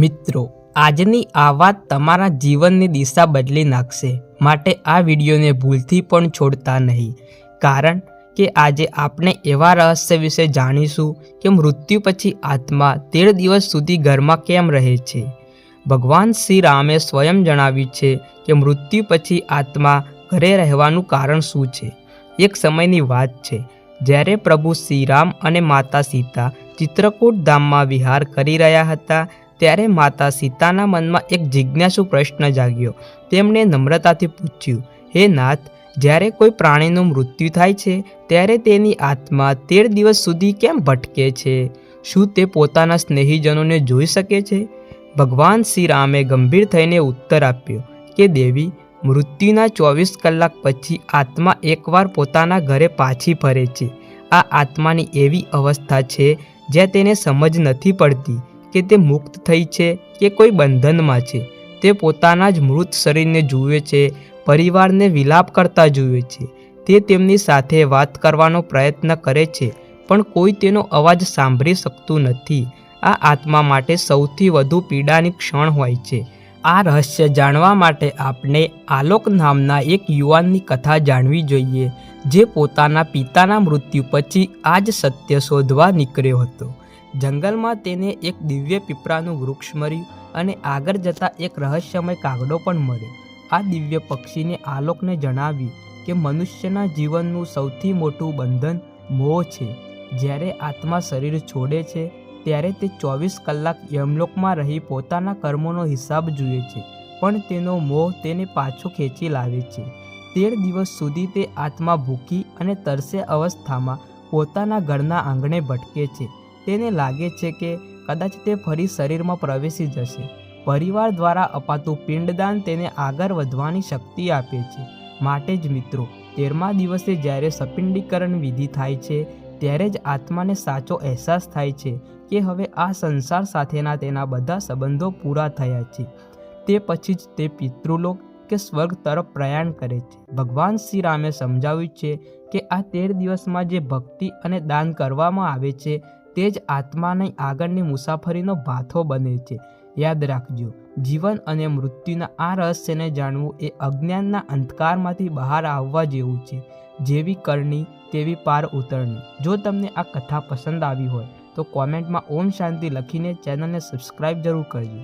મિત્રો, આજની આ વાત તમારા જીવનની દિશા બદલી નાખશે, માટે આ વિડીયોને ભૂલથી પણ છોડતા નહીં, કારણ કે આજે આપણે એવા રહસ્ય વિશે જાણીશું કે મૃત્યુ પછી આત્મા 13 દિવસ સુધી ઘરમાં કેમ રહે છે। ભગવાન શ્રી રામે સ્વયં જણાવ્યું છે કે મૃત્યુ પછી આત્મા ઘરે રહેવાનું કારણ શું છે। એક સમયની વાત છે જ્યારે પ્રભુ શ્રી રામ અને માતા સીતા ચિત્રકૂટ ધામમાં વિહાર કરી રહ્યા હતા। ત્યારે માતા સીતાના મનમાં એક જિજ્ઞાસુ પ્રશ્ન જાગ્યો। તેમણે નમ્રતાથી પૂછ્યું, હે નાથ, જ્યારે કોઈ પ્રાણીનું મૃત્યુ થાય છે ત્યારે તેની આત્મા 13 દિવસ સુધી કેમ ભટકે છે? શું તે પોતાના સ્નેહીજનોને જોઈ શકે છે? ભગવાન શ્રી રામે ગંભીર થઈને ઉત્તર આપ્યો કે દેવી, મૃત્યુના 24 કલાક પછી આત્મા એકવાર પોતાના ઘરે પાછી ફરે છે। આ આત્માની એવી અવસ્થા છે જ્યાં તેને સમજ નથી પડતી કે તે મુક્ત થઈ છે કે કોઈ બંધનમાં છે। તે પોતાના જ મૃત શરીરને જુએ છે, પરિવારને વિલાપ કરતા જુએ છે, તે તેમની સાથે વાત કરવાનો પ્રયત્ન કરે છે, પણ કોઈ તેનો અવાજ સાંભળી શકતું નથી। આ આત્મા માટે સૌથી વધુ પીડાની ક્ષણ હોય છે। આ રહસ્ય જાણવા માટે આપણે આલોક નામના એક યુવાનની કથા જાણવી જોઈએ, જે પોતાના પિતાના મૃત્યુ પછી આ જ સત્ય શોધવા નીકળ્યો હતો। જંગલમાં તેને એક દિવ્ય પીપળાનું વૃક્ષ મળ્યું અને આગળ જતાં એક રહસ્યમય કાગડો પણ મળ્યો। આ દિવ્ય પક્ષીને આલોકને જણાવ્યું કે મનુષ્યના જીવનનું સૌથી મોટું બંધન મોહ છે। જ્યારે આત્મા શરીર છોડે છે ત્યારે તે 24 કલાક યમલોકમાં રહી પોતાના કર્મોનો હિસાબ જુએ છે, પણ તેનો મોહ તેને પાછો ખેંચી લાવે છે। 13 દિવસ સુધી તે આત્મા ભૂખી અને તરસે અવસ્થામાં પોતાના ઘરના આંગણે ભટકે છે। તેને લાગે છે કે કદાચ તે ફરી શરીરમાં પ્રવેશી જશે। પરિવાર દ્વારા અપાતું પિંડદાન તેને આગળ વધવાની શક્તિ આપે છે। માટે જ મિત્રો, 13મા દિવસે જ્યારે સપિંડીકરણ વિધિ થાય છે ત્યારે જ આત્માને સાચો અહેસાસ થાય છે કે હવે આ સંસાર સાથેના તેના બધા સંબંધો પૂરા થયા છે। તે પછી જ તે પિતૃલોક કે સ્વર્ગ તરફ પ્રયાણ કરે છે। ભગવાન શ્રી રામે સમજાવ્યું છે કે આ 13 દિવસમાં જે ભક્તિ અને દાન કરવામાં આવે છે તે જ આત્માની આગળની મુસાફરીનો ભાથો બને છે। યાદ રાખજો, જીવન અને મૃત્યુના આ રહસ્યને જાણવું એ અજ્ઞાનના અંધકારમાંથી બહાર આવવા જેવું છે। જેવી કરણી તેવી પાર ઉતરણી। જો તમને આ કથા પસંદ આવી હોય તો કોમેન્ટમાં ઓમ શાંતિ લખીને ચેનલને સબસ્ક્રાઈબ જરૂર કરજો।